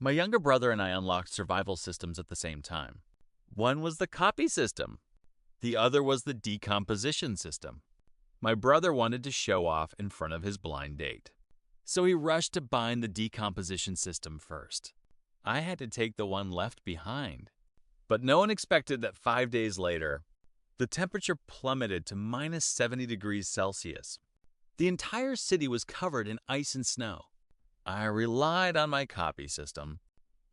My younger brother and I unlocked survival systems at the same time. One was the copy system. The other was the decomposition system. My brother wanted to show off in front of his blind date, so he rushed to bind the decomposition system first. I had to take the one left behind. But no one expected that 5 days later, the temperature plummeted to minus 70 degrees Celsius. The entire city was covered in ice and snow. I relied on my copy system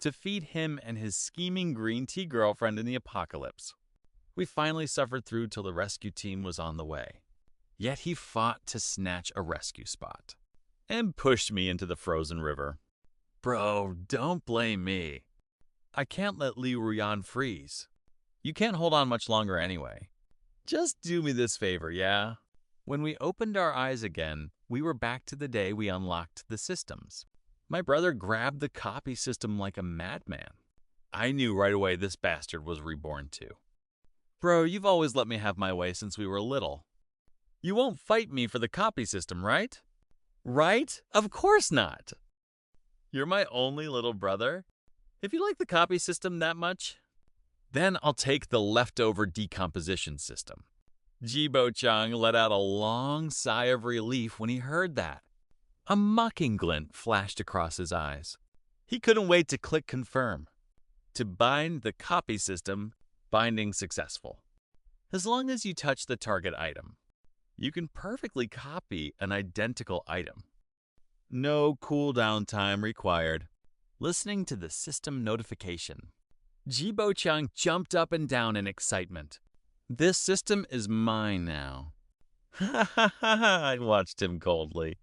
to feed him and his scheming green tea girlfriend in the apocalypse. We finally suffered through till the rescue team was on the way. Yet he fought to snatch a rescue spot and pushed me into the frozen river. Bro, don't blame me. I can't let Liu Ruyan freeze. You can't hold on much longer anyway. Just do me this favor, yeah? When we opened our eyes again, we were back to the day we unlocked the systems. My brother grabbed the copy system like a madman. I knew right away this bastard was reborn too. Bro, you've always let me have my way since we were little. You won't fight me for the copy system, right? Right? Of course not. You're my only little brother? If you like the copy system that much, then I'll take the leftover decomposition system. Jibo-chang let out a long sigh of relief when he heard that. A mocking glint flashed across his eyes. He couldn't wait to click confirm. To bind the copy system, binding successful. As long as you touch the target item, you can perfectly copy an identical item. No cooldown time required. Listening to the system notification, Jibo-chang jumped up and down in excitement. This system is mine now. Ha ha ha! I watched him coldly,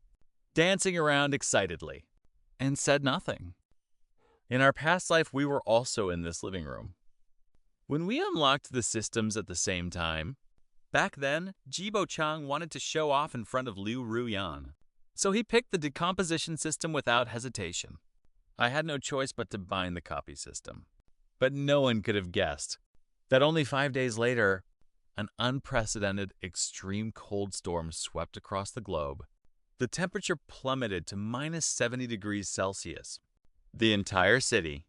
dancing around excitedly, and said nothing. In our past life, we were also in this living room. When we unlocked the systems at the same time, back then, Jibo-chang wanted to show off in front of Liu Ruyan, so he picked the decomposition system without hesitation. I had no choice but to bind the copy system. But no one could have guessed that only 5 days later, an unprecedented extreme cold storm swept across the globe. The temperature plummeted to minus 70 degrees Celsius. The entire city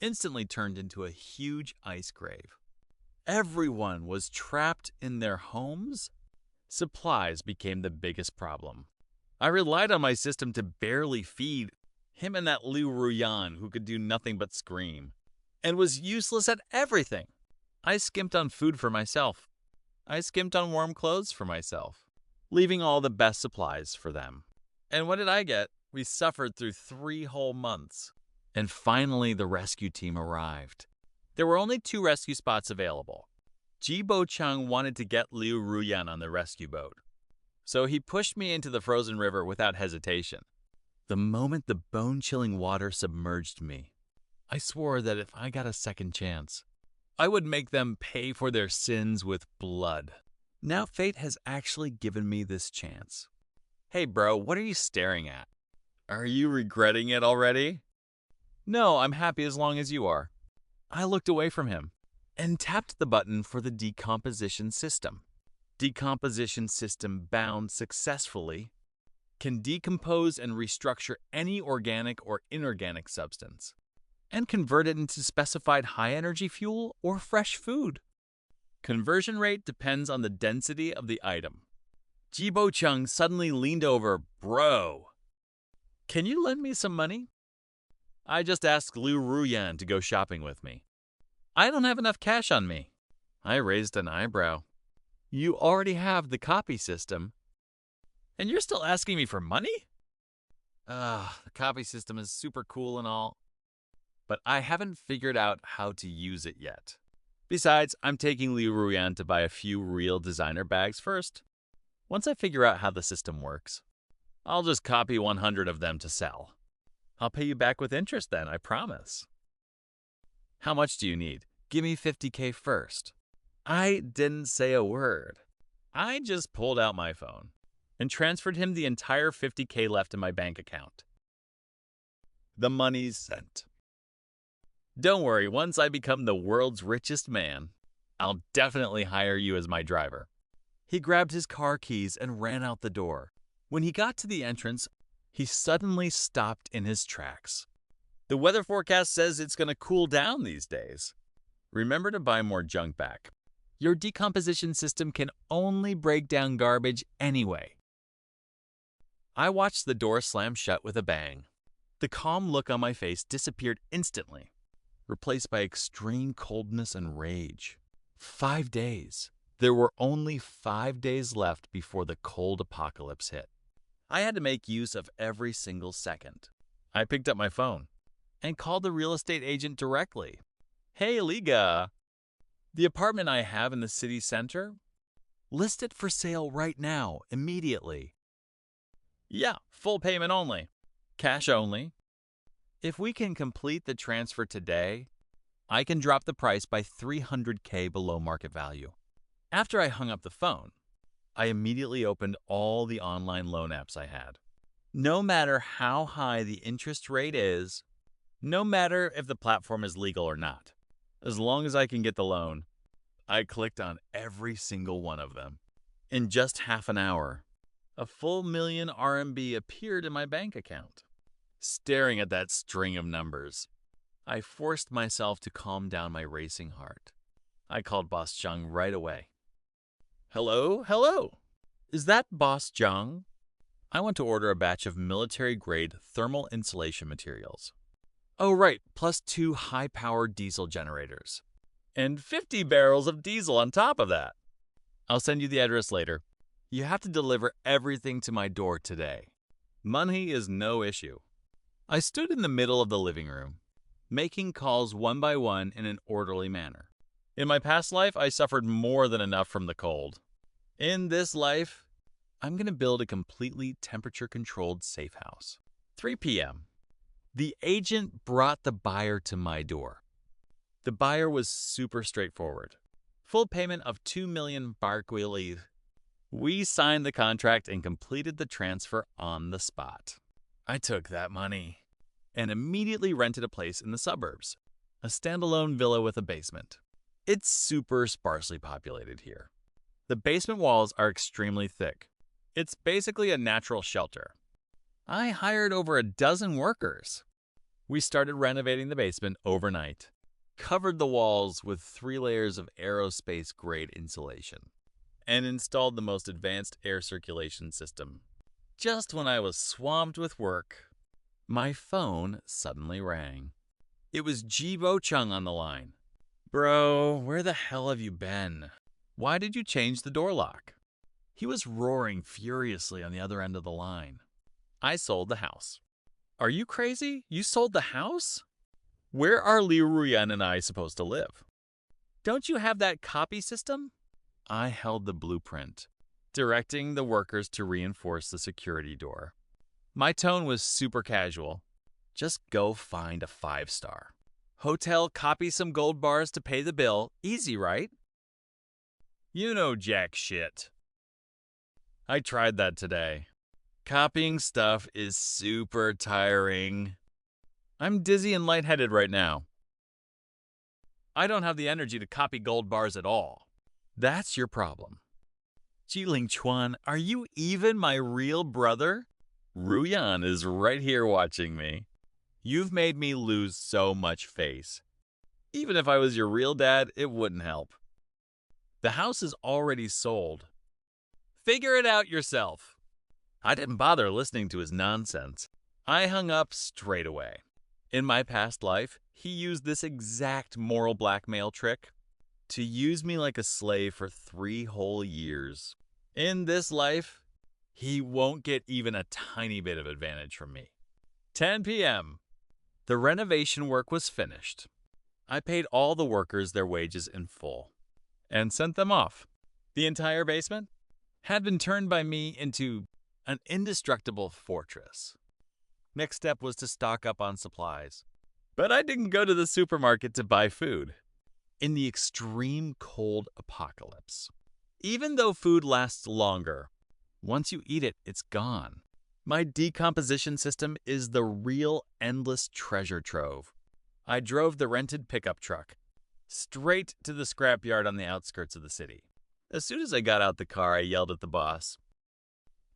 instantly turned into a huge ice grave. Everyone was trapped in their homes. Supplies became the biggest problem. I relied on my system to barely feed him and that Liu Ruyan who could do nothing but scream, and was useless at everything. I skimped on food for myself. I skimped on warm clothes for myself, leaving all the best supplies for them. And what did I get? We suffered through 3 whole months. And finally the rescue team arrived. There were only 2 rescue spots available. Jibo-chang wanted to get Liu Ruyan on the rescue boat, so he pushed me into the frozen river without hesitation. The moment the bone-chilling water submerged me, I swore that if I got a second chance, I would make them pay for their sins with blood. Now fate has actually given me this chance. Hey bro, what are you staring at? Are you regretting it already? No, I'm happy as long as you are. I looked away from him and tapped the button for the decomposition system. Decomposition system bound successfully. Can decompose and restructure any organic or inorganic substance, and convert it into specified high-energy fuel or fresh food. Conversion rate depends on the density of the item. Jibo-chang suddenly leaned over. Bro, can you lend me some money? I just asked Liu Ruyan to go shopping with me. I don't have enough cash on me. I raised an eyebrow. You already have the copy system, and you're still asking me for money? The copy system is super cool and all, but I haven't figured out how to use it yet. Besides, I'm taking Liu Ruyan to buy a few real designer bags first. Once I figure out how the system works, I'll just copy 100 of them to sell. I'll pay you back with interest then, I promise. How much do you need? Give me 50K first. I didn't say a word. I just pulled out my phone and transferred him the entire 50K left in my bank account. The money's sent. Don't worry, once I become the world's richest man, I'll definitely hire you as my driver. He grabbed his car keys and ran out the door. When he got to the entrance, he suddenly stopped in his tracks. The weather forecast says it's going to cool down these days. Remember to buy more junk back. Your decomposition system can only break down garbage anyway. I watched the door slam shut with a bang. The calm look on my face disappeared instantly, replaced by extreme coldness and rage. 5 days. There were only 5 days left before the cold apocalypse hit. I had to make use of every single second. I picked up my phone and called the real estate agent directly. Hey, Liga. The apartment I have in the city center? List it for sale right now, immediately. Yeah, full payment only. Cash only. If we can complete the transfer today, I can drop the price by $300K below market value. After I hung up the phone, I immediately opened all the online loan apps I had. No matter how high the interest rate is, no matter if the platform is legal or not, as long as I can get the loan, I clicked on every single one of them. In just half an hour, a full million RMB appeared in my bank account. Staring at that string of numbers, I forced myself to calm down my racing heart. I called Boss Zhang right away. Hello? Is that Boss Zhang? I want to order a batch of military-grade thermal insulation materials. Oh, right, plus 2 high-powered diesel generators. And 50 barrels of diesel on top of that. I'll send you the address later. You have to deliver everything to my door today. Money is no issue. I stood in the middle of the living room, making calls one by one in an orderly manner. In my past life, I suffered more than enough from the cold. In this life, I'm going to build a completely temperature-controlled safe house. 3 p.m. The agent brought the buyer to my door. The buyer was super straightforward. Full payment of 2 million barquili. We signed the contract and completed the transfer on the spot. I took that money and immediately rented a place in the suburbs, a standalone villa with a basement. It's super sparsely populated here. The basement walls are extremely thick. It's basically a natural shelter. I hired over a dozen workers. We started renovating the basement overnight, covered the walls with 3 layers of aerospace-grade insulation, and installed the most advanced air circulation system. Just when I was swamped with work, my phone suddenly rang. It was Jibo Chung on the line. Bro, where the hell have you been? Why did you change the door lock? He was roaring furiously on the other end of the line. I sold the house. Are you crazy? You sold the house? Where are Liu Ruyan and I supposed to live? Don't you have that copy system? I held the blueprint, directing the workers to reinforce the security door. My tone was super casual. Just go find a 5-star. Hotel, copy some gold bars to pay the bill. Easy, right? You know jack shit. I tried that today. Copying stuff is super tiring. I'm dizzy and lightheaded right now. I don't have the energy to copy gold bars at all. That's your problem. Jiling Chuan, are you even my real brother? Ruyan is right here watching me. You've made me lose so much face. Even if I was your real dad, it wouldn't help. The house is already sold. Figure it out yourself. I didn't bother listening to his nonsense. I hung up straight away. In my past life, he used this exact moral blackmail trick to use me like a slave for 3 whole years. In this life, he won't get even a tiny bit of advantage from me. 10 p.m. The renovation work was finished. I paid all the workers their wages in full and sent them off. The entire basement had been turned by me into an indestructible fortress. Next step was to stock up on supplies. But I didn't go to the supermarket to buy food. In the extreme cold apocalypse, even though food lasts longer, once you eat it, it's gone. My decomposition system is the real endless treasure trove. I drove the rented pickup truck straight to the scrapyard on the outskirts of the city. As soon as I got out the car, I yelled at the boss,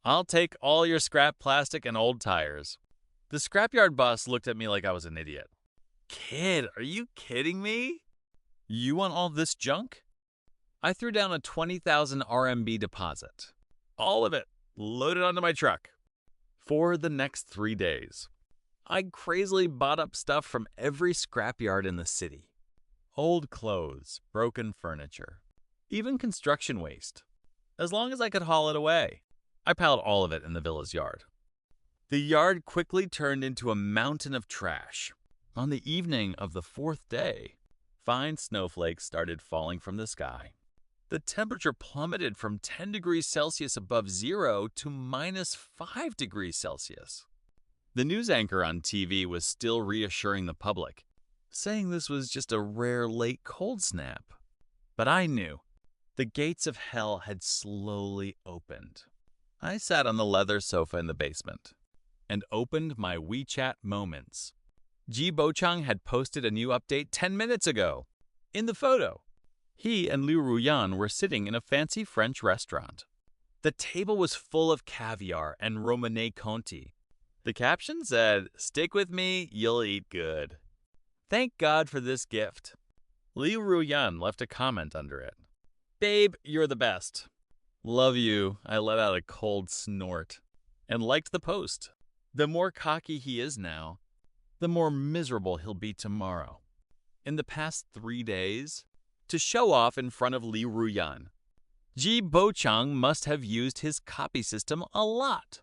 "I'll take all your scrap plastic and old tires. The scrapyard boss looked at me like I was an idiot. Kid, are you kidding me? You want all this junk? I threw down a 20,000 RMB deposit. All of it, loaded onto my truck. For the next 3 days, I crazily bought up stuff from every scrapyard in the city. Old clothes, broken furniture, even construction waste. As long as I could haul it away, I piled all of it in the villa's yard. The yard quickly turned into a mountain of trash. On the evening of the 4th day, fine snowflakes started falling from the sky. The temperature plummeted from 10 degrees Celsius above zero to -5 degrees Celsius. The news anchor on TV was still reassuring the public, saying this was just a rare late cold snap. But I knew the gates of hell had slowly opened. I sat on the leather sofa in the basement and opened my WeChat moments. Ji Bochang had posted a new update 10 minutes ago. In the photo, he and Liu Ruyan were sitting in a fancy French restaurant. The table was full of caviar and Romanée Conti. The caption said, "Stick with me, you'll eat good." Thank God for this gift. Liu Ruyan left a comment under it. "Babe, you're the best. Love you." I let out a cold snort and liked the post. The more cocky he is now, the more miserable he'll be tomorrow. In the past 3 days, to show off in front of Liu Ruyan, Ji Bochang must have used his copy system a lot.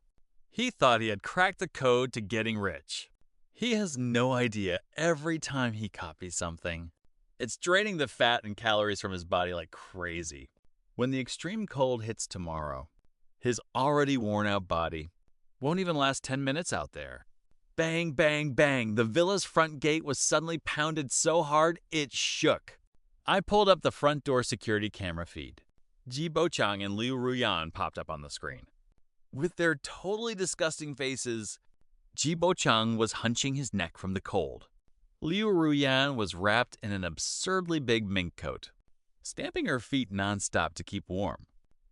He thought he had cracked the code to getting rich. He has no idea every time he copies something, it's draining the fat and calories from his body like crazy. When the extreme cold hits tomorrow, his already worn-out body won't even last 10 minutes out there. Bang, bang, bang, the villa's front gate was suddenly pounded so hard it shook. I pulled up the front door security camera feed. Ji Bochang and Liu Ruyan popped up on the screen. With their totally disgusting faces, Ji Bochang was hunching his neck from the cold. Liu Ruyan was wrapped in an absurdly big mink coat, stamping her feet nonstop to keep warm.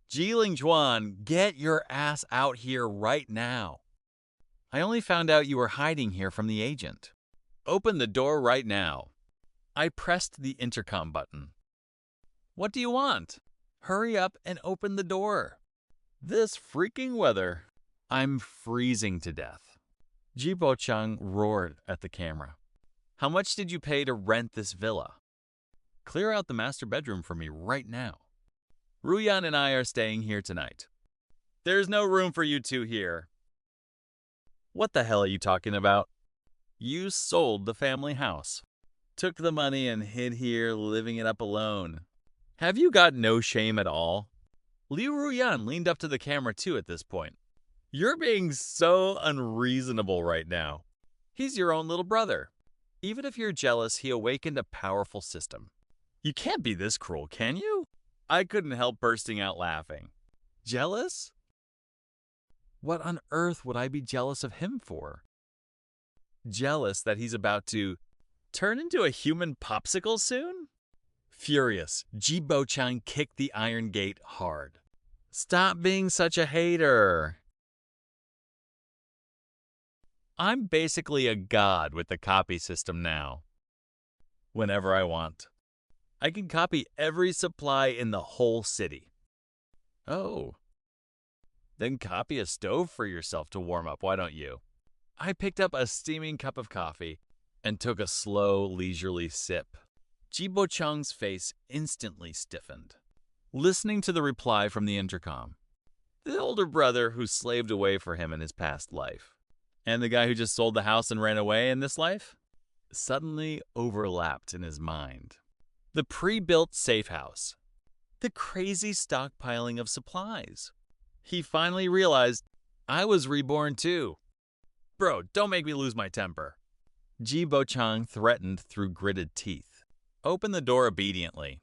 Ji Lingchuan, get your ass out here right now. I only found out you were hiding here from the agent. Open the door right now. I pressed the intercom button. What do you want? Hurry up and open the door. This freaking weather. I'm freezing to death. Ji Bochang roared at the camera. How much did you pay to rent this villa? Clear out the master bedroom for me right now. Ruyan and I are staying here tonight. There's no room for you two here. What the hell are you talking about? You sold the family house, took the money and hid here living it up alone. Have you got no shame at all? Liu Ruyan leaned up to the camera too at this point. You're being so unreasonable right now. He's your own little brother. Even if you're jealous, he awakened a powerful system. You can't be this cruel, can you? I couldn't help bursting out laughing. Jealous? What on earth would I be jealous of him for? Jealous that he's about to turn into a human popsicle soon? Furious, Ji Bochang kicked the iron gate hard. Stop being such a hater. I'm basically a god with the copy system now. Whenever I want, I can copy every supply in the whole city. Oh. Then copy a stove for yourself to warm up, why don't you? I picked up a steaming cup of coffee and took a slow, leisurely sip. Ji Bochang's face instantly stiffened, listening to the reply from the intercom. The older brother who slaved away for him in his past life, and the guy who just sold the house and ran away in this life, suddenly overlapped in his mind. The pre-built safe house, the crazy stockpiling of supplies. He finally realized I was reborn too. Bro, don't make me lose my temper. Ji Bochang threatened through gritted teeth. Open the door obediently.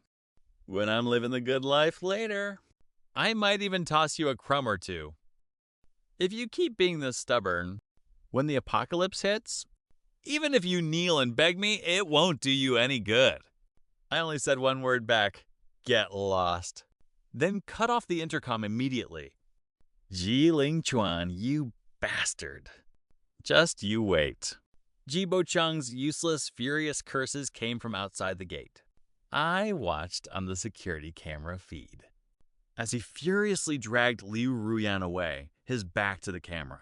When I'm living the good life later, I might even toss you a crumb or two. If you keep being this stubborn, when the apocalypse hits, even if you kneel and beg me, it won't do you any good. I only said one word back, get lost. Then cut off the intercom immediately. Ji Lingchuan, you bastard. Just you wait. Jibo-chung's useless, furious curses came from outside the gate. I watched on the security camera feed as he furiously dragged Liu Ruyan away, his back to the camera.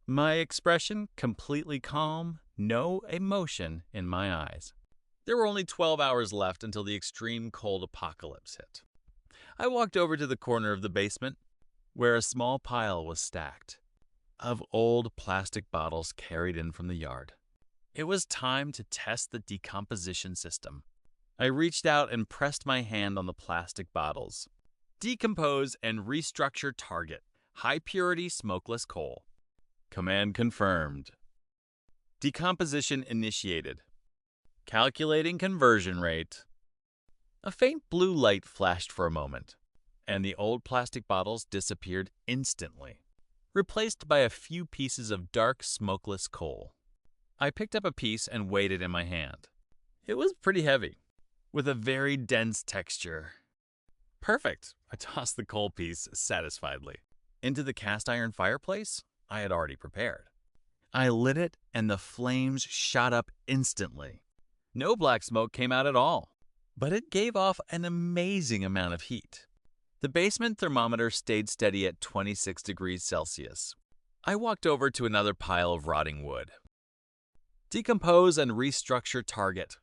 My expression completely calm, no emotion in my eyes. There were only 12 hours left until the extreme cold apocalypse hit. I walked over to the corner of the basement, where a small pile was stacked of old plastic bottles carried in from the yard. It was time to test the decomposition system. I reached out and pressed my hand on the plastic bottles. Decompose and restructure target. High purity smokeless coal. Command confirmed. Decomposition initiated. Calculating conversion rate. A faint blue light flashed for a moment, and the old plastic bottles disappeared instantly, replaced by a few pieces of dark smokeless coal. I picked up a piece and weighed it in my hand. It was pretty heavy, with a very dense texture. Perfect. I tossed the coal piece satisfiedly into the cast iron fireplace I had already prepared. I lit it and the flames shot up instantly. No black smoke came out at all, but it gave off an amazing amount of heat. The basement thermometer stayed steady at 26 degrees Celsius. I walked over to another pile of rotting wood. Decompose and restructure target.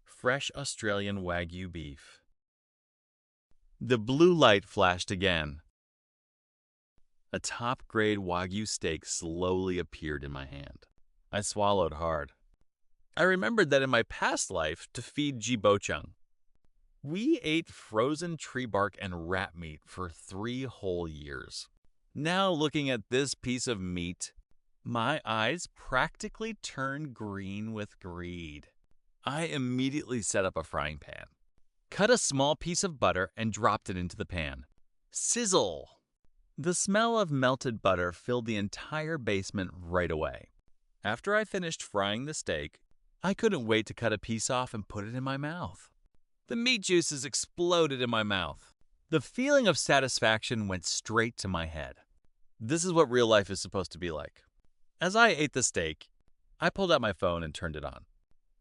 Fresh Australian Wagyu beef. The blue light flashed again. A top-grade Wagyu steak slowly appeared in my hand. I swallowed hard. I remembered that in my past life to feed Jibo-chung, we ate frozen tree bark and rat meat for 3 whole years. Now looking at this piece of meat, my eyes practically turned green with greed. I immediately set up a frying pan, cut a small piece of butter, and dropped it into the pan. Sizzle! The smell of melted butter filled the entire basement right away. After I finished frying the steak, I couldn't wait to cut a piece off and put it in my mouth. The meat juices exploded in my mouth. The feeling of satisfaction went straight to my head. This is what real life is supposed to be like. As I ate the steak, I pulled out my phone and turned it on.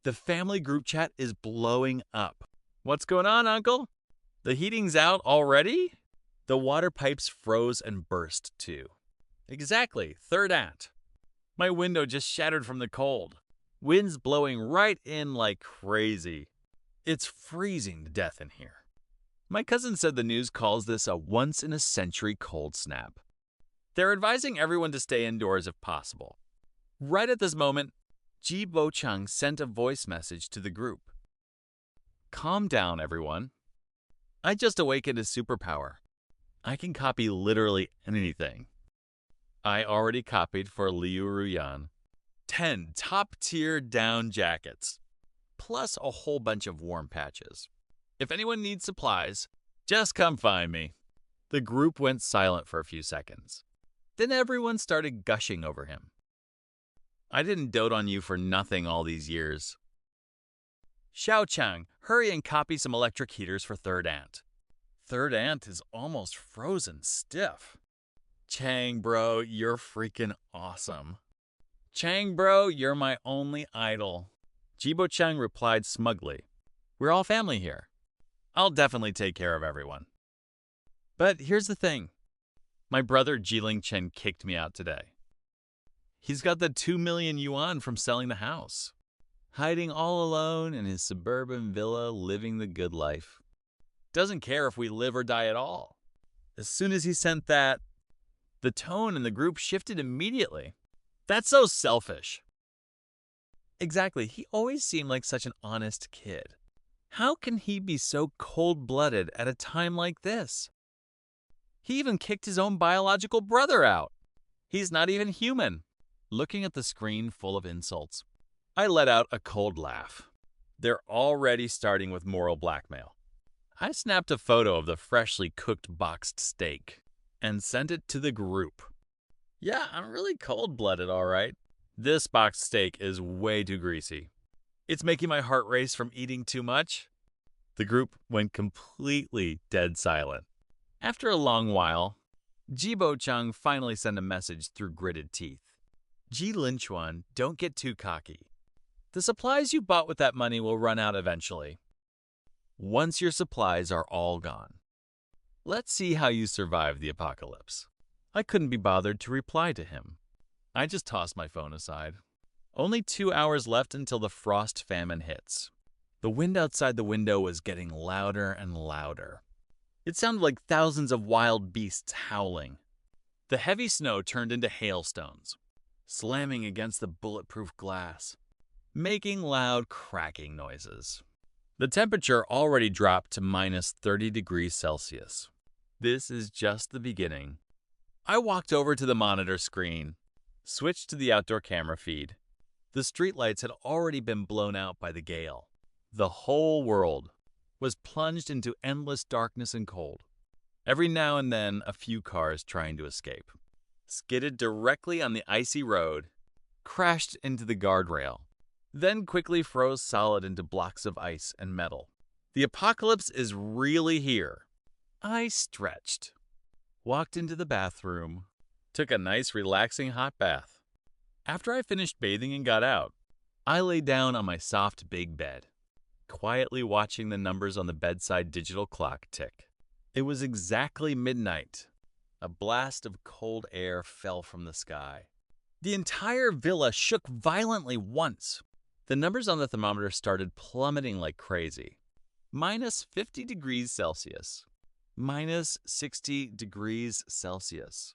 The family group chat is blowing up. What's going on, Uncle? The heating's out already? The water pipes froze and burst, too. Exactly, third act. My window just shattered from the cold. Wind's blowing right in like crazy. It's freezing to death in here. My cousin said the news calls this a once-in-a-century cold snap. They're advising everyone to stay indoors if possible. Right at this moment, Jibo-chung sent a voice message to the group. Calm down, everyone. I just awakened a superpower. I can copy literally anything. I already copied for Liu Ruyan 10 top-tier down jackets, plus a whole bunch of warm patches. If anyone needs supplies, just come find me. The group went silent for a few seconds. Then everyone started gushing over him. I didn't dote on you for nothing all these years. Xiao-chang, hurry and copy some electric heaters for third aunt. Third aunt is almost frozen stiff. Chang, bro, you're freaking awesome. Chang, bro, you're my only idol. Jibo-chung replied smugly. We're all family here. I'll definitely take care of everyone. But here's the thing. My brother Jiling Chen kicked me out today. He's got the 2 million yuan from selling the house. Hiding all alone in his suburban villa, living the good life. Doesn't care if we live or die at all. As soon as he sent that, the tone in the group shifted immediately. That's so selfish. Exactly, he always seemed like such an honest kid. How can he be so cold-blooded at a time like this? He even kicked his own biological brother out. He's not even human. Looking at the screen full of insults, I let out a cold laugh. They're already starting with moral blackmail. I snapped a photo of the freshly cooked boxed steak and sent it to the group. Yeah, I'm really cold-blooded, all right. This boxed steak is way too greasy. It's making my heart race from eating too much. The group went completely dead silent. After a long while, Jibo-chung finally sent a message through gritted teeth. Ji Linchuan, don't get too cocky. The supplies you bought with that money will run out eventually. Once your supplies are all gone. Let's see how you survive the apocalypse. I couldn't be bothered to reply to him. I just tossed my phone aside. Only 2 hours left until the frost famine hits. The wind outside the window was getting louder and louder. It sounded like thousands of wild beasts howling. The heavy snow turned into hailstones, slamming against the bulletproof glass, making loud cracking noises. The temperature already dropped to minus 30 degrees Celsius. This is just the beginning. I walked over to the monitor screen, switched to the outdoor camera feed. The streetlights had already been blown out by the gale. The whole world was plunged into endless darkness and cold. Every now and then, a few cars trying to escape skidded directly on the icy road, crashed into the guardrail, then quickly froze solid into blocks of ice and metal. The apocalypse is really here. I stretched, walked into the bathroom, took a nice relaxing hot bath. After I finished bathing and got out, I lay down on my soft big bed, quietly watching the numbers on the bedside digital clock tick. It was exactly midnight. A blast of cold air fell from the sky. The entire villa shook violently once. The numbers on the thermometer started plummeting like crazy. Minus 50 degrees Celsius. Minus 60 degrees Celsius.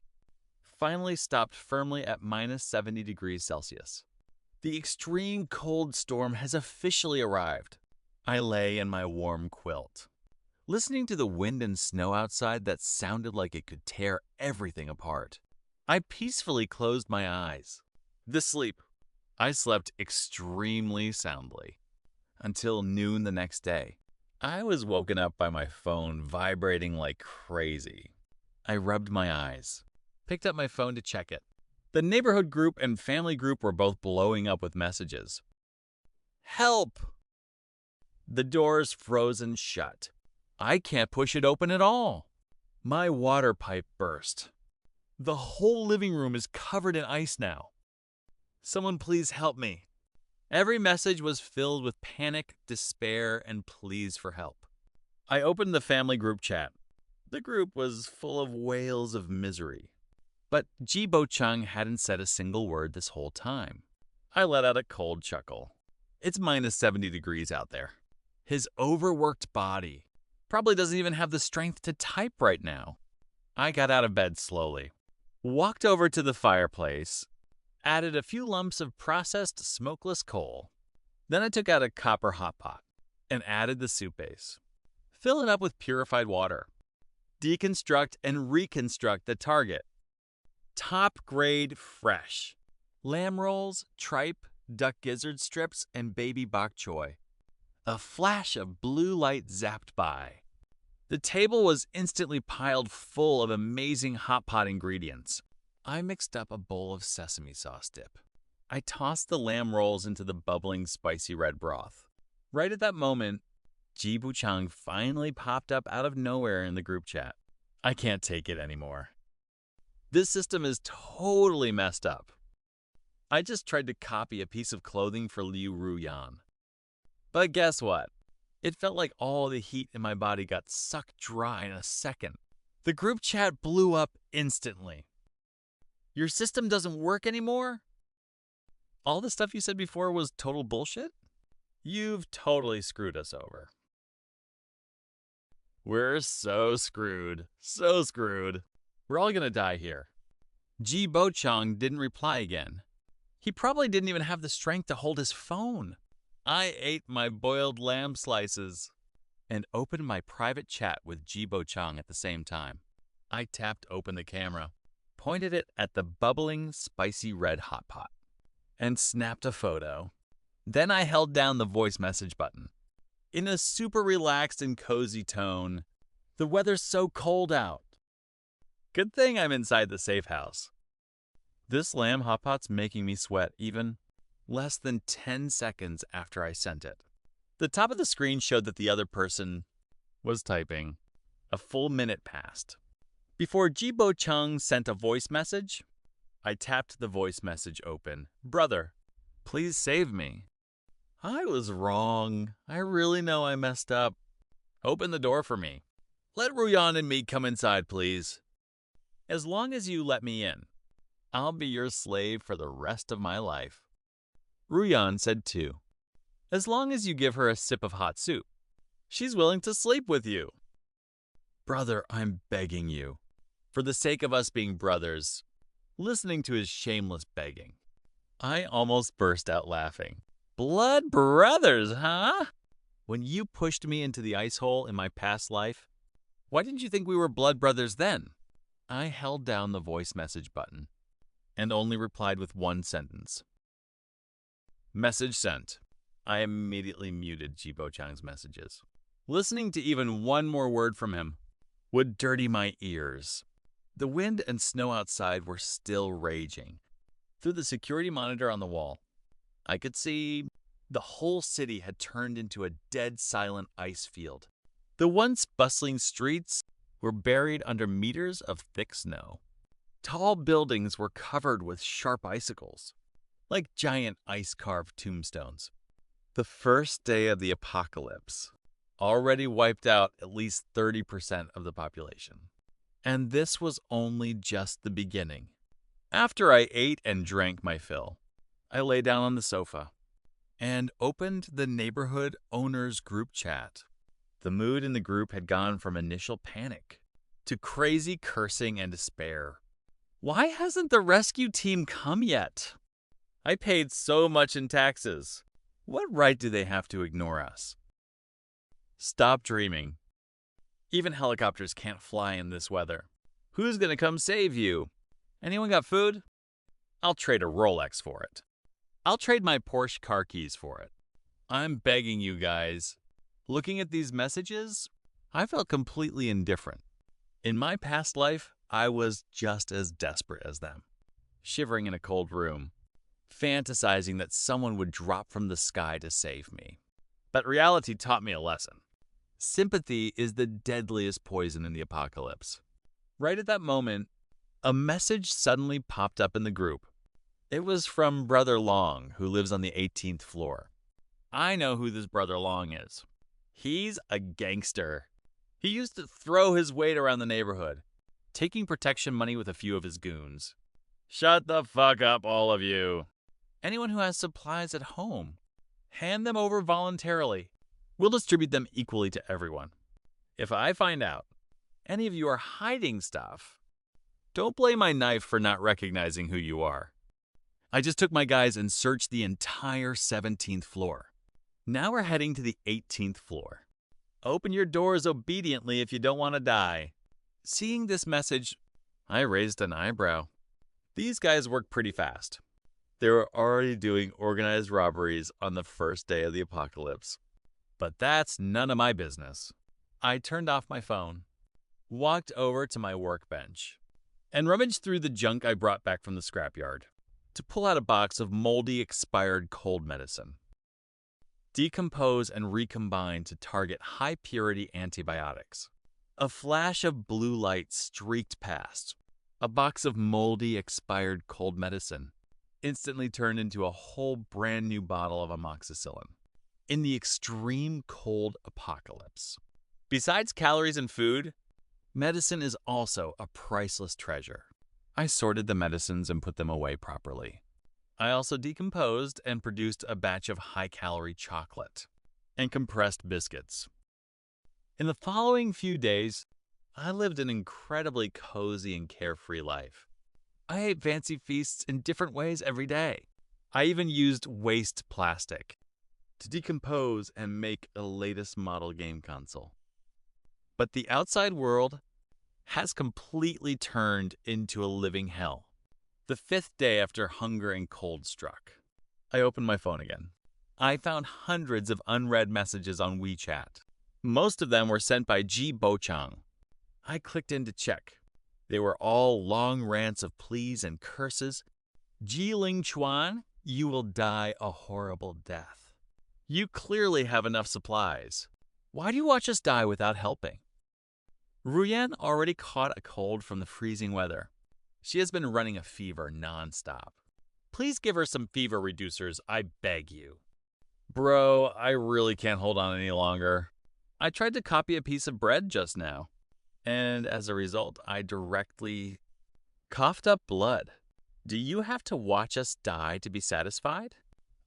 Finally stopped firmly at minus 70 degrees Celsius. The extreme cold storm has officially arrived. I lay in my warm quilt, listening to the wind and snow outside that sounded like it could tear everything apart. I peacefully closed my eyes. I slept extremely soundly until noon the next day. I was woken up by my phone vibrating like crazy. I rubbed my eyes, picked up my phone to check it. The neighborhood group and family group were both blowing up with messages. Help! The door's frozen shut. I can't push it open at all. My water pipe burst. The whole living room is covered in ice now. Someone please help me. Every message was filled with panic, despair, and pleas for help. I opened the family group chat. The group was full of wails of misery. But Ji Bo-chung hadn't said a single word this whole time. I let out a cold chuckle. It's minus 70 degrees out there. His overworked body probably doesn't even have the strength to type right now. I got out of bed slowly, walked over to the fireplace, added a few lumps of processed smokeless coal. Then I took out a copper hot pot and added the soup base. Fill it up with purified water. Deconstruct and reconstruct the target. Top grade fresh. Lamb rolls, tripe, duck gizzard strips, and baby bok choy. A flash of blue light zapped by. The table was instantly piled full of amazing hot pot ingredients. I mixed up a bowl of sesame sauce dip. I tossed the lamb rolls into the bubbling spicy red broth. Right at that moment, Ji Bu-chang finally popped up out of nowhere in the group chat. I can't take it anymore. This system is totally messed up. I just tried to copy a piece of clothing for Liu Ruyan. But guess what? It felt like all the heat in my body got sucked dry in a second. The group chat blew up instantly. Your system doesn't work anymore? All the stuff you said before was total bullshit? You've totally screwed us over. We're so screwed. So screwed. We're all gonna die here. Ji Bo-chung didn't reply again. He probably didn't even have the strength to hold his phone. I ate my boiled lamb slices and opened my private chat with Ji Bo-chung at the same time. I tapped open the camera, pointed it at the bubbling, spicy red hot pot, and snapped a photo. Then I held down the voice message button. In a super relaxed and cozy tone, the weather's so cold out. Good thing I'm inside the safe house. This lamb hot pot's making me sweat even less than 10 seconds after I sent it. The top of the screen showed that the other person was typing. A full minute passed before Ji Bo-chung sent a voice message. I tapped the voice message open. Brother, please save me. I was wrong. I really know I messed up. Open the door for me. Let Ruyan and me come inside, please. As long as you let me in, I'll be your slave for the rest of my life. Ruyan said too. As long as you give her a sip of hot soup, she's willing to sleep with you. Brother, I'm begging you, for the sake of us being brothers, listening to his shameless begging. I almost burst out laughing. Blood brothers, huh? When you pushed me into the ice hole in my past life, why didn't you think we were blood brothers then? I held down the voice message button and only replied with one sentence. Message sent. I immediately muted Jibo Chang's messages. Listening to even one more word from him would dirty my ears. The wind and snow outside were still raging. Through the security monitor on the wall, I could see the whole city had turned into a dead silent ice field. The once bustling streets were buried under meters of thick snow. Tall buildings were covered with sharp icicles, like giant ice-carved tombstones. The first day of the apocalypse already wiped out at least 30% of the population. And this was only just the beginning. After I ate and drank my fill, I lay down on the sofa and opened the neighborhood owners group chat. The mood in the group had gone from initial panic to crazy cursing and despair. Why hasn't the rescue team come yet? I paid so much in taxes. What right do they have to ignore us? Stop dreaming. Even helicopters can't fly in this weather. Who's gonna come save you? Anyone got food? I'll trade a Rolex for it. I'll trade my Porsche car keys for it. I'm begging you guys. Looking at these messages, I felt completely indifferent. In my past life, I was just as desperate as them. Shivering in a cold room, fantasizing that someone would drop from the sky to save me. But reality taught me a lesson. Sympathy is the deadliest poison in the apocalypse. Right at that moment, a message suddenly popped up in the group. It was from Brother Long, who lives on the 18th floor. I know who this Brother Long is. He's a gangster. He used to throw his weight around the neighborhood, taking protection money with a few of his goons. Shut the fuck up, all of you. Anyone who has supplies at home, hand them over voluntarily. We'll distribute them equally to everyone. If I find out any of you are hiding stuff, don't blame my knife for not recognizing who you are. I just took my guys and searched the entire 17th floor. Now we're heading to the 18th floor. Open your doors obediently if you don't want to die. Seeing this message, I raised an eyebrow. These guys work pretty fast. They were already doing organized robberies on the first day of the apocalypse. But that's none of my business. I turned off my phone, walked over to my workbench, and rummaged through the junk I brought back from the scrapyard to pull out a box of moldy, expired cold medicine. Decompose and recombine to target high-purity antibiotics. A flash of blue light streaked past. A box of moldy, expired cold medicine instantly turned into a whole brand new bottle of amoxicillin. In the extreme cold apocalypse. Besides calories and food, medicine is also a priceless treasure. I sorted the medicines and put them away properly. I also decomposed and produced a batch of high-calorie chocolate and compressed biscuits. In the following few days, I lived an incredibly cozy and carefree life. I ate fancy feasts in different ways every day. I even used waste plastic to decompose and make a latest model game console. But the outside world has completely turned into a living hell. The 5th day after hunger and cold struck, I opened my phone again. I found hundreds of unread messages on WeChat. Most of them were sent by Ji Bochang. I clicked in to check. They were all long rants of pleas and curses. Ji Ling Chuan, you will die a horrible death. You clearly have enough supplies. Why do you watch us die without helping? Ruyan already caught a cold from the freezing weather. She has been running a fever nonstop. Please give her some fever reducers, I beg you. Bro, I really can't hold on any longer. I tried to copy a piece of bread just now, and as a result, I directly coughed up blood. Do you have to watch us die to be satisfied?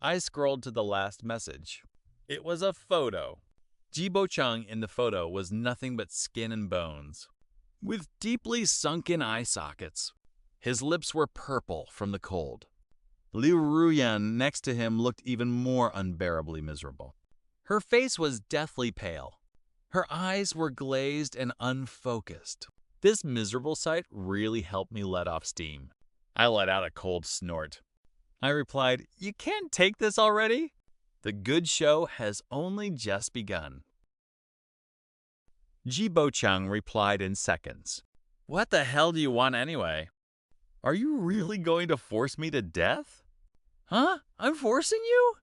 I scrolled to the last message. It was a photo. Jibo-chung in the photo was nothing but skin and bones, with deeply sunken eye sockets. His lips were purple from the cold. Liu Ruyan next to him looked even more unbearably miserable. Her face was deathly pale. Her eyes were glazed and unfocused. This miserable sight really helped me let off steam. I let out a cold snort. I replied, "You can't take this already? The good show has only just begun." Jibo-chung replied in seconds. "What the hell do you want anyway? Are you really going to force me to death?" "Huh? I'm forcing you?"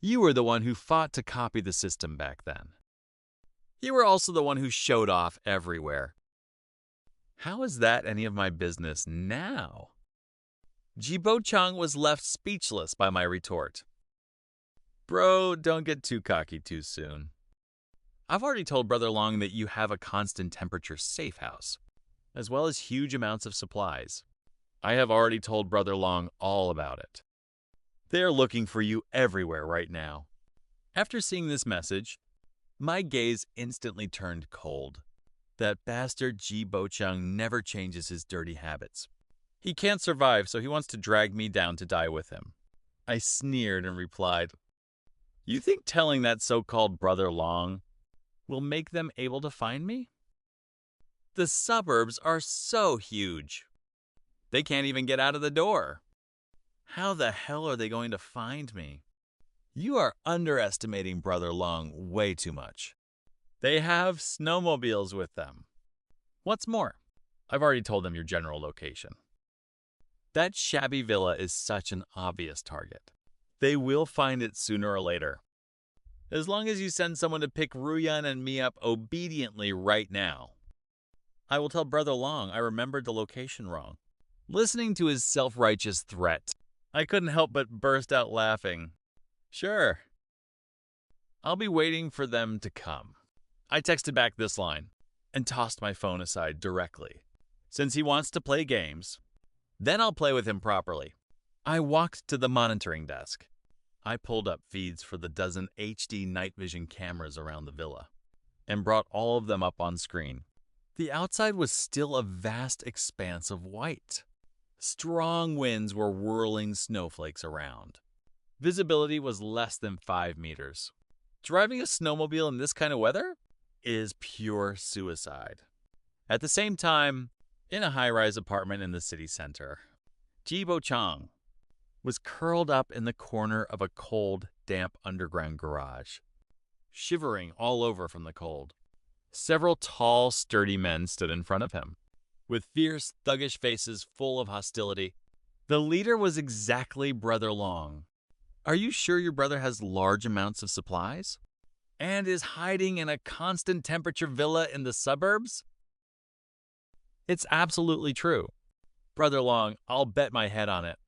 "You were the one who fought to copy the system back then. You were also the one who showed off everywhere. How is that any of my business now?" Jibo-chung was left speechless by my retort. Bro, don't get too cocky too soon. I've already told Brother Long that you have a constant temperature safe house, as well as huge amounts of supplies. I have already told Brother Long all about it. They are looking for you everywhere right now. After seeing this message, my gaze instantly turned cold. That bastard Jibo-chung never changes his dirty habits. He can't survive, so he wants to drag me down to die with him. I sneered and replied, "You think telling that so-called Brother Long will make them able to find me? The suburbs are so huge. They can't even get out of the door. How the hell are they going to find me? You are underestimating Brother Long way too much. They have snowmobiles with them. What's more, I've already told them your general location. That shabby villa is such an obvious target. They will find it sooner or later. As long as you send someone to pick Ruyan and me up obediently right now. I will tell Brother Long I remembered the location wrong." Listening to his self-righteous threat, I couldn't help but burst out laughing. "Sure. I'll be waiting for them to come." I texted back this line and tossed my phone aside directly. Since he wants to play games, then I'll play with him properly. I walked to the monitoring desk. I pulled up feeds for the dozen HD night vision cameras around the villa and brought all of them up on screen. The outside was still a vast expanse of white. Strong winds were whirling snowflakes around. Visibility was less than 5 meters. Driving a snowmobile in this kind of weather is pure suicide. At the same time, in a high-rise apartment in the city center, Jibo-chung was curled up in the corner of a cold, damp underground garage, shivering all over from the cold. Several tall, sturdy men stood in front of him, with fierce, thuggish faces full of hostility. The leader was exactly Brother Long. Are you sure your brother has large amounts of supplies? And is hiding in a constant temperature villa in the suburbs? It's absolutely true. Brother Long, I'll bet my head on it.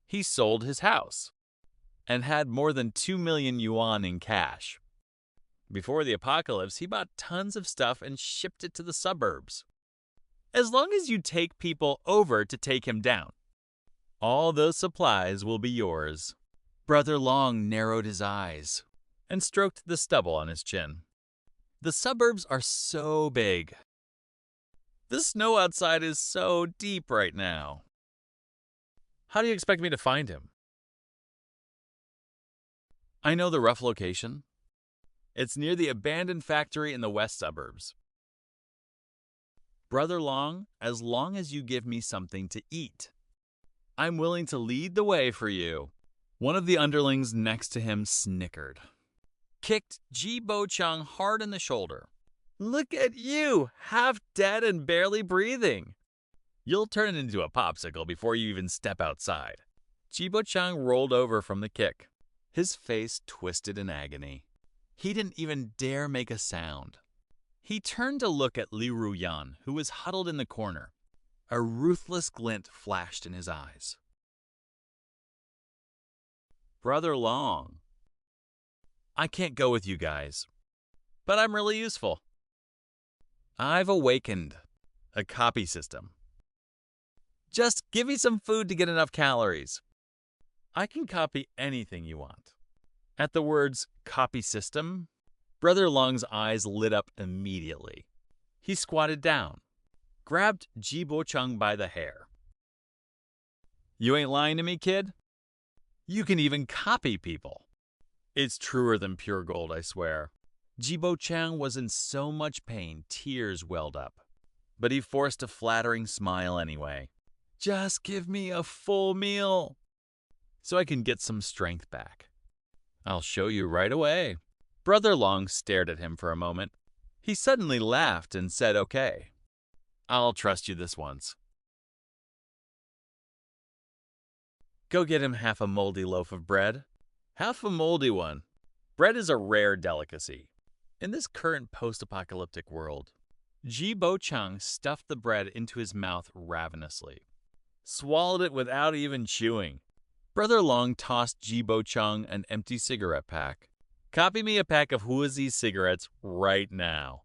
He sold his house and had more than 2 million yuan in cash. Before the apocalypse, he bought tons of stuff and shipped it to the suburbs. As long as you take people over to take him down, all those supplies will be yours. Brother Long narrowed his eyes and stroked the stubble on his chin. The suburbs are so big. The snow outside is so deep right now. How do you expect me to find him? I know the rough location. It's near the abandoned factory in the west suburbs. Brother Long, as long as you give me something to eat, I'm willing to lead the way for you. One of the underlings next to him snickered, kicked Jibo-chung hard in the shoulder. Look at you, half dead and barely breathing. You'll turn into a popsicle before you even step outside. Jibo-chung rolled over from the kick, his face twisted in agony. He didn't even dare make a sound. He turned to look at Li Ruyan, who was huddled in the corner. A ruthless glint flashed in his eyes. Brother Long, I can't go with you guys, but I'm really useful. I've awakened a copy system. Just give me some food to get enough calories. I can copy anything you want. At the words copy system, Brother Long's eyes lit up immediately. He squatted down, grabbed Jibo Chung by the hair. You ain't lying to me, kid? You can even copy people. It's truer than pure gold, I swear. Jibo Chang was in so much pain, tears welled up. But he forced a flattering smile anyway. Just give me a full meal, so I can get some strength back. I'll show you right away. Brother Long stared at him for a moment. He suddenly laughed and said, okay, I'll trust you this once. Go get him half a moldy loaf of bread. Half a moldy one. Bread is a rare delicacy. In this current post-apocalyptic world, Ji Bo Chang stuffed the bread into his mouth ravenously. Swallowed it without even chewing. Brother Long tossed Ji Bo Chang an empty cigarette pack. Copy me a pack of Huazi cigarettes right now.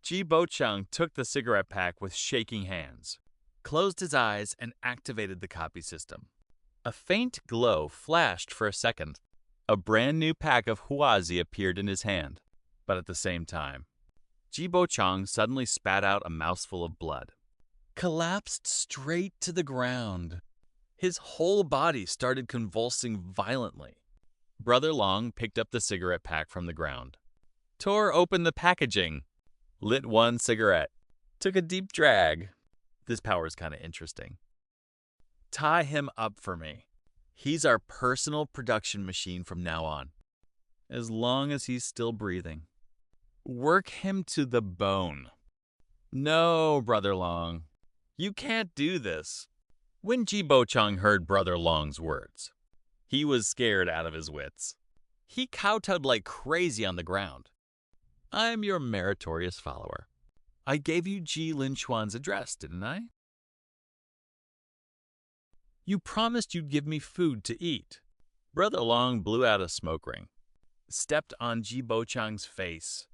Ji Bo Chang took the cigarette pack with shaking hands, closed his eyes, and activated the copy system. A faint glow flashed for a second. A brand new pack of Huazi appeared in his hand. But at the same time, Ji Bo Chang suddenly spat out a mouthful of blood. Collapsed straight to the ground. His whole body started convulsing violently. Brother Long picked up the cigarette pack from the ground, tore open the packaging, lit one cigarette, took a deep drag. This power is kind of interesting. Tie him up for me. He's our personal production machine from now on, as long as he's still breathing. Work him to the bone. No, Brother Long, you can't do this. When Ji Bo Chang heard Brother Long's words, he was scared out of his wits. He kowtowed like crazy on the ground. I'm your meritorious follower. I gave you Ji Lin Chuan's address, didn't I? You promised you'd give me food to eat. Brother Long blew out a smoke ring, stepped on Ji Bo Chang's face.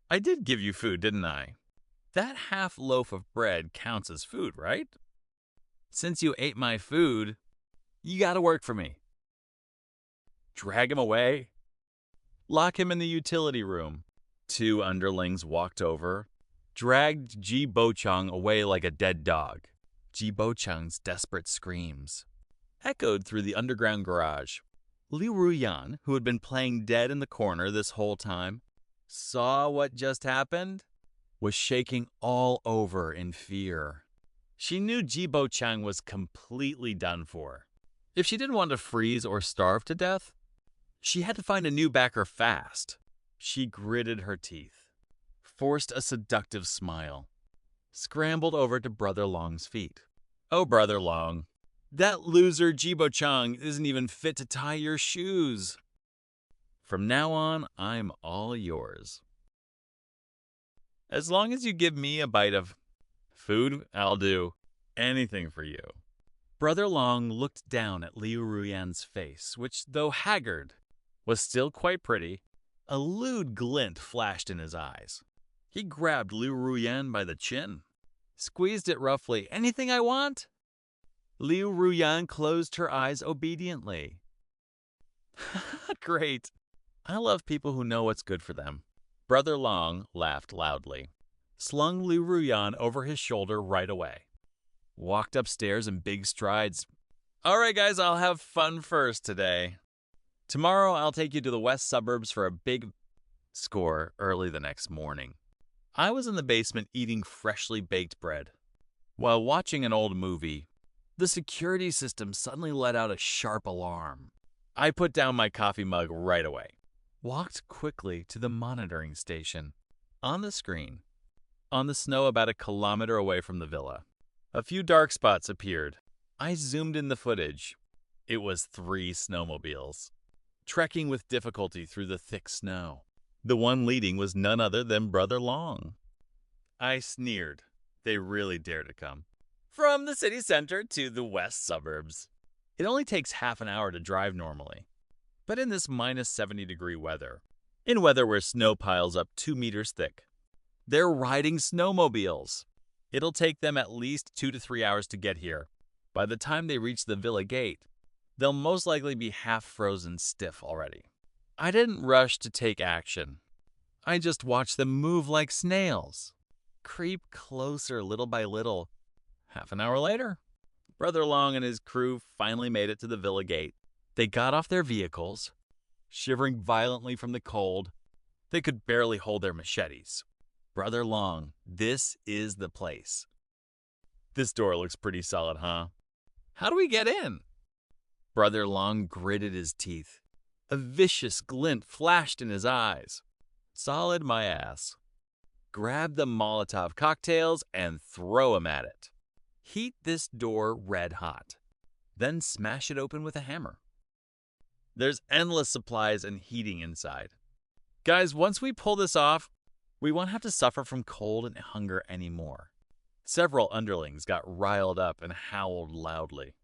I did give you food, didn't I? That half loaf of bread counts as food, right? Since you ate my food, you gotta work for me. Drag him away. Lock him in the utility room. Two underlings walked over, dragged Ji Bo Chang away like a dead dog. Ji Bo Chang's desperate screams echoed through the underground garage. Liu Ruyan, who had been playing dead in the corner this whole time, saw what just happened, was shaking all over in fear. She knew Ji Bo Chang was completely done for. If she didn't want to freeze or starve to death, she had to find a new backer fast. She gritted her teeth, forced a seductive smile, scrambled over to Brother Long's feet. Oh, Brother Long, that loser Ji Bo Chang isn't even fit to tie your shoes. From now on, I'm all yours. As long as you give me a bite of food, I'll do anything for you. Brother Long looked down at Liu Ruyan's face, which, though haggard, was still quite pretty. A lewd glint flashed in his eyes. He grabbed Liu Ruyan by the chin, squeezed it roughly. Anything I want? Liu Ruyan closed her eyes obediently. Great. I love people who know what's good for them. Brother Long laughed loudly, slung Liu Ruyan over his shoulder right away, walked upstairs in big strides. All right, guys, I'll have fun first today. Tomorrow, I'll take you to the west suburbs for a big score early the next morning. I was in the basement eating freshly baked bread. While watching an old movie, the security system suddenly let out a sharp alarm. I put down my coffee mug right away, walked quickly to the monitoring station. On the screen, on the snow about a kilometer away from the villa, a few dark spots appeared. I zoomed in the footage. It was 3 snowmobiles, trekking with difficulty through the thick snow. The one leading was none other than Brother Long. I sneered. They really dared to come. from the city center to the west suburbs. It only takes half an hour to drive normally, but in this minus 70-degree weather, in weather where snow piles up 2 meters thick, they're riding snowmobiles. It'll take them at least 2 to 3 hours to get here. By the time they reach the villa gate, they'll most likely be half frozen stiff already. I didn't rush to take action. I just watched them move like snails, creep closer little by little. Half an hour later, Brother Long and his crew finally made it to the villa gate. They got off their vehicles, shivering violently from the cold. They could barely hold their machetes. Brother Long, this is the place. This door looks pretty solid, huh? How do we get in? Brother Long gritted his teeth. A vicious glint flashed in his eyes. Solid my ass. Grab the Molotov cocktails and throw 'em at it. Heat this door red hot. Then smash it open with a hammer. There's endless supplies and heating inside. Guys, once we pull this off, we won't have to suffer from cold and hunger anymore. Several underlings got riled up and howled loudly.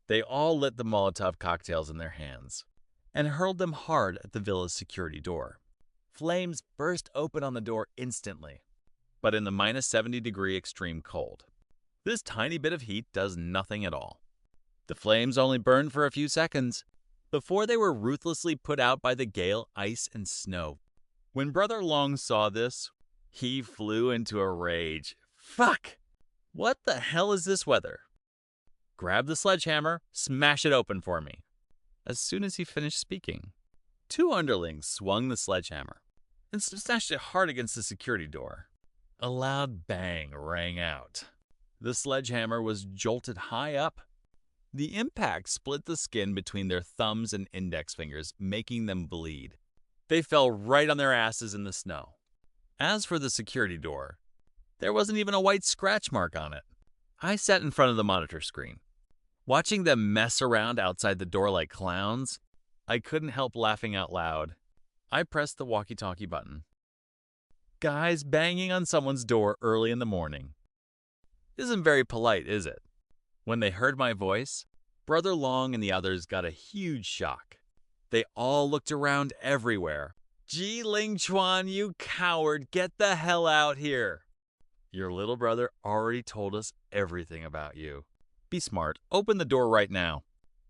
They all lit the Molotov cocktails in their hands and hurled them hard at the villa's security door. Flames burst open on the door instantly, but in the minus 70-degree extreme cold, this tiny bit of heat does nothing at all. The flames only burned for a few seconds before they were ruthlessly put out by the gale, ice, and snow. When Brother Long saw this, he flew into a rage. Fuck! What the hell is this weather? Grab the sledgehammer, smash it open for me. As soon as he finished speaking, 2 underlings swung the sledgehammer and smashed it hard against the security door. A loud bang rang out. The sledgehammer was jolted high up. The impact split the skin between their thumbs and index fingers, making them bleed. They fell right on their asses in the snow. As for the security door, there wasn't even a white scratch mark on it. I sat in front of the monitor screen. Watching them mess around outside the door like clowns, I couldn't help laughing out loud. I pressed the walkie-talkie button. Guys banging on someone's door early in the morning. Isn't very polite, is it? When they heard my voice, Brother Long and the others got a huge shock. They all looked around everywhere. Ji Ling Chuan, you coward, get the hell out here. Your little brother already told us everything about you. Be smart, open the door right now,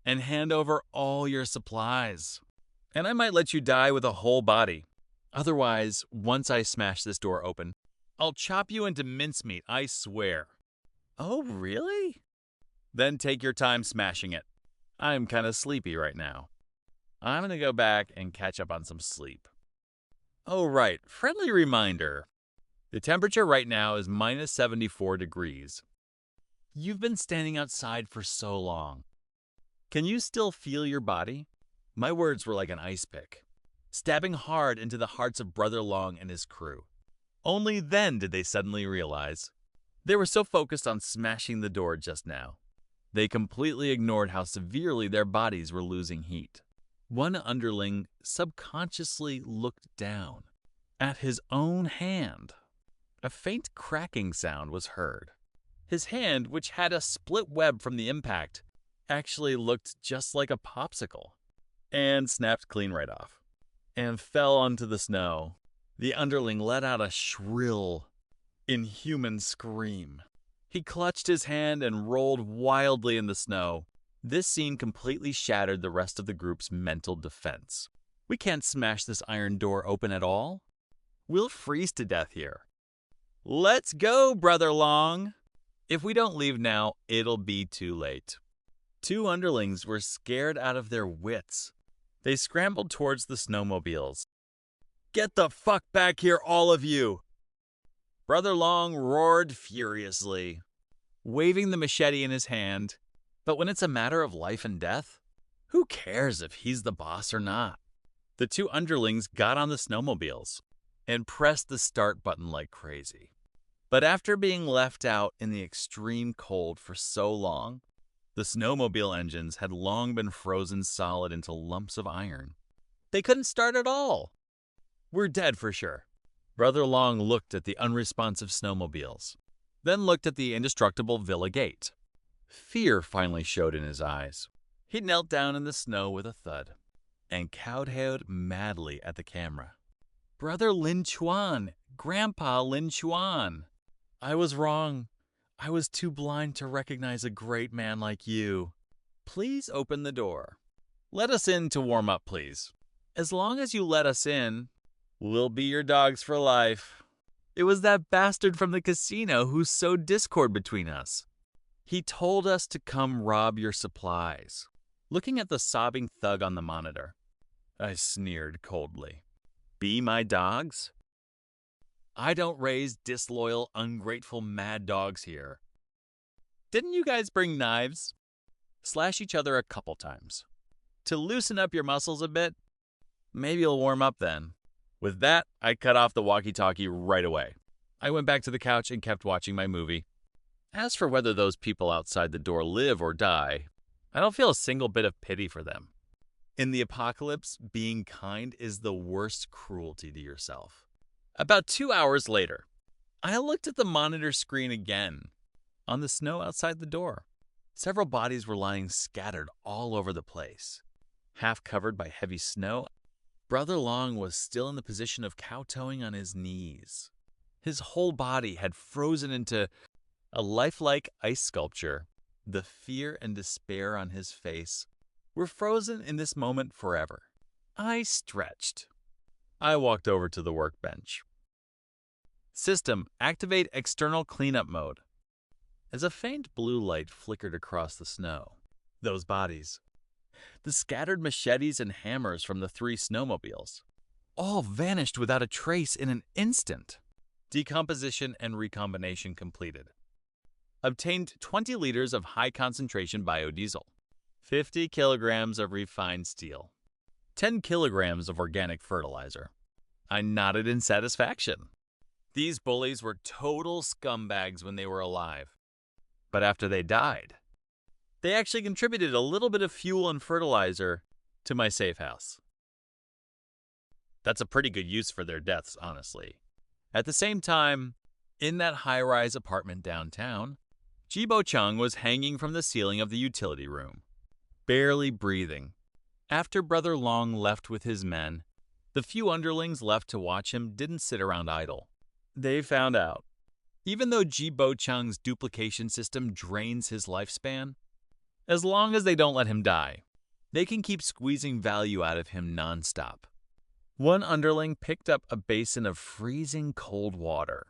and hand over all your supplies. And I might let you die with a whole body. Otherwise, once I smash this door open, I'll chop you into mincemeat, I swear. Oh, really? Then take your time smashing it. I'm kind of sleepy right now. I'm going to go back and catch up on some sleep. Oh, right, friendly reminder. The temperature right now is minus 74 degrees. You've been standing outside for so long. Can you still feel your body? My words were like an ice pick, stabbing hard into the hearts of Brother Long and his crew. Only then did they suddenly realize. They were so focused on smashing the door just now. They completely ignored how severely their bodies were losing heat. One underling subconsciously looked down at his own hand. A faint cracking sound was heard. His hand, which had a split web from the impact, actually looked just like a popsicle, and snapped clean right off, and fell onto the snow. The underling let out a shrill, inhuman scream. He clutched his hand and rolled wildly in the snow. This scene completely shattered the rest of the group's mental defense. We can't smash this iron door open at all. We'll freeze to death here. Let's go, Brother Long. If we don't leave now, it'll be too late. 2 underlings were scared out of their wits. They scrambled towards the snowmobiles. Get the fuck back here, all of you! Brother Long roared furiously, waving the machete in his hand. But when it's a matter of life and death, who cares if he's the boss or not? The 2 underlings got on the snowmobiles and pressed the start button like crazy. But after being left out in the extreme cold for so long, the snowmobile engines had long been frozen solid into lumps of iron. They couldn't start at all. We're dead for sure. Brother Long looked at the unresponsive snowmobiles. then looked at the indestructible villa gate. Fear finally showed in his eyes. He knelt down in the snow with a thud and cowtailed madly at the camera. Brother Lin Chuan! Grandpa Lin Chuan! I was wrong. I was too blind to recognize a great man like you. Please open the door. Let us in to warm up, please. As long as you let us in, we'll be your dogs for life. It was that bastard from the casino who sowed discord between us. He told us to come rob your supplies. Looking at the sobbing thug on the monitor, I sneered coldly. Be my dogs? I don't raise disloyal, ungrateful mad dogs here. Didn't you guys bring knives? Slash each other a couple times. To loosen up your muscles a bit? Maybe you'll warm up then. With that, I cut off the walkie-talkie right away. I went back to the couch and kept watching my movie. As for whether those people outside the door live or die, I don't feel a single bit of pity for them. In the apocalypse, being kind is the worst cruelty to yourself. About 2 hours later, I looked at the monitor screen again. On the snow outside the door, several bodies were lying scattered all over the place. Half covered by heavy snow, Brother Long was still in the position of kowtowing on his knees. His whole body had frozen into a lifelike ice sculpture. The fear and despair on his face were frozen in this moment forever. I stretched. I walked over to the workbench. System, activate external cleanup mode. As a faint blue light flickered across the snow, those bodies, the scattered machetes and hammers from the 3 snowmobiles, all vanished without a trace in an instant. Decomposition and recombination completed. Obtained 20 liters of high-concentration biodiesel, 50 kilograms of refined steel, 10 kilograms of organic fertilizer. I nodded in satisfaction. These bullies were total scumbags when they were alive. But after they died, they actually contributed a little bit of fuel and fertilizer to my safe house. That's a pretty good use for their deaths, honestly. At the same time, in that high-rise apartment downtown, Jibo Chung was hanging from the ceiling of the utility room, barely breathing. After Brother Long left with his men, the few underlings left to watch him didn't sit around idle. They found out. Even though Jibo Chung's duplication system drains his lifespan, as long as they don't let him die, they can keep squeezing value out of him nonstop. One underling picked up a basin of freezing cold water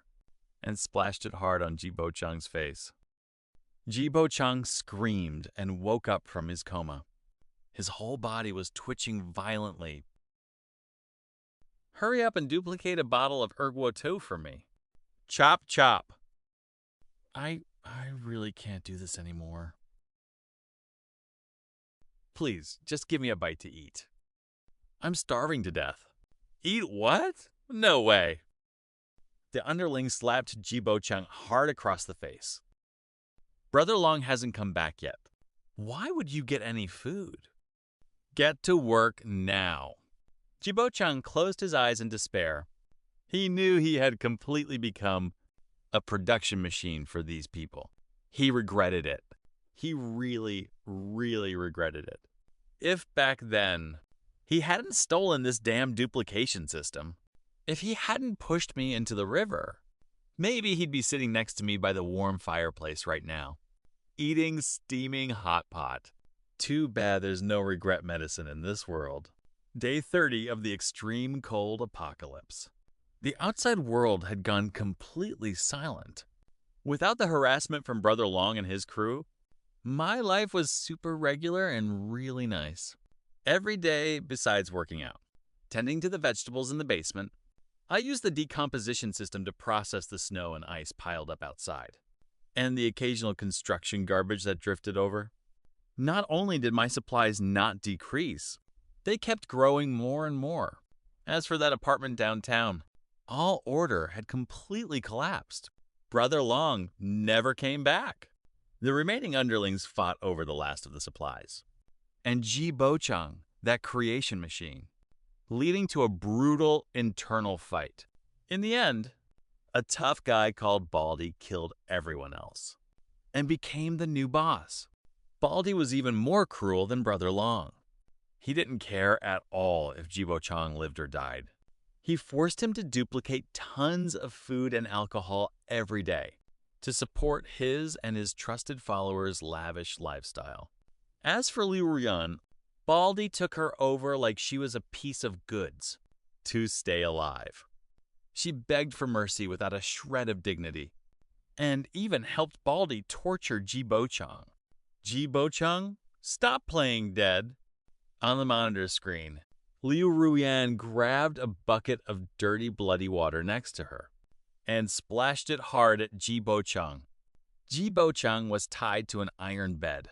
and splashed it hard on Jibo Chung's face. Jibo Chung screamed and woke up from his coma. His whole body was twitching violently. Hurry up and duplicate a bottle of Erguo for me. Chop, chop. I really can't do this anymore. Please, just give me a bite to eat. I'm starving to death. Eat what? No way. The underling slapped Jibo Chung hard across the face. Brother Long hasn't come back yet. Why would you get any food? Get to work now. Jibo Chung closed his eyes in despair. He knew he had completely become a production machine for these people. He regretted it. He really, really regretted it. If back then he hadn't stolen this damn duplication system, if he hadn't pushed me into the river, maybe he'd be sitting next to me by the warm fireplace right now, eating steaming hot pot. Too bad there's no regret medicine in this world. Day 30 of the extreme cold apocalypse. The outside world had gone completely silent. Without the harassment from Brother Long and his crew, my life was super regular and really nice. Every day, besides working out, tending to the vegetables in the basement, I used the decomposition system to process the snow and ice piled up outside, and the occasional construction garbage that drifted over. Not only did my supplies not decrease, they kept growing more and more. As for that apartment downtown, all order had completely collapsed. Brother Long never came back. The remaining underlings fought over the last of the supplies. And Jibo Chung, that creation machine, leading to a brutal internal fight. In the end, A tough guy called Baldy killed everyone else and became the new boss. Baldy was even more cruel than Brother Long. He didn't care at all if Jibo-chang lived or died. He forced him to duplicate tons of food and alcohol every day to support his and his trusted followers' lavish lifestyle. As for Liu Ruyan, Baldy took her over like she was a piece of goods to stay alive. She begged for mercy without a shred of dignity, and even helped Baldy torture Jibo-chang. Jibo-chang, stop playing dead. On the monitor screen, Liu Ruyan grabbed a bucket of dirty, bloody water next to her and splashed it hard at Jibo-chang. Jibo-chang was tied to an iron bed.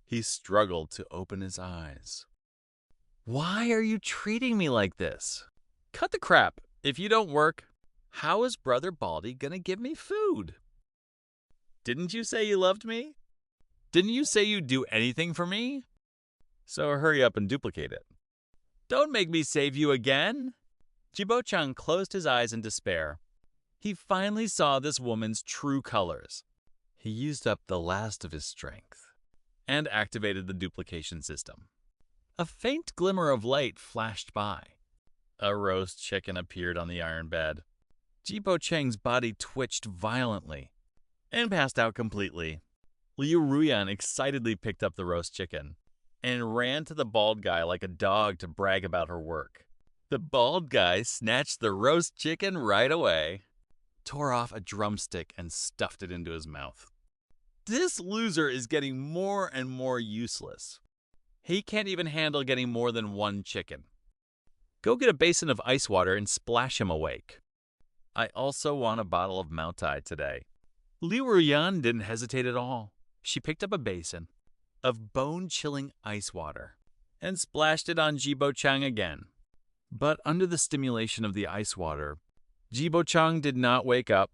He struggled to open his eyes. Why are you treating me like this? Cut the crap. If you don't work, how is Brother Baldy gonna give me food? Didn't you say you loved me? Didn't you say you'd do anything for me? So hurry up and duplicate it. Don't make me save you again. Jibo-chang closed his eyes in despair. He finally saw this woman's true colors. He used up the last of his strength and activated the duplication system. A faint glimmer of light flashed by. A roast chicken appeared on the iron bed. Jibo-chang's body twitched violently and passed out completely. Liu Ruyan excitedly picked up the roast chicken and ran to the bald guy like a dog to brag about her work. The bald guy snatched the roast chicken right away, tore off a drumstick, and stuffed it into his mouth. This loser is getting more and more useless. He can't even handle getting more than one chicken. Go get a basin of ice water and splash him awake. I also want a bottle of Moutai today. Liu Ruyan didn't hesitate at all. She picked up a basin of bone-chilling ice water and splashed it on Jibo-chang again. But under the stimulation of the ice water, Jibo-chang did not wake up.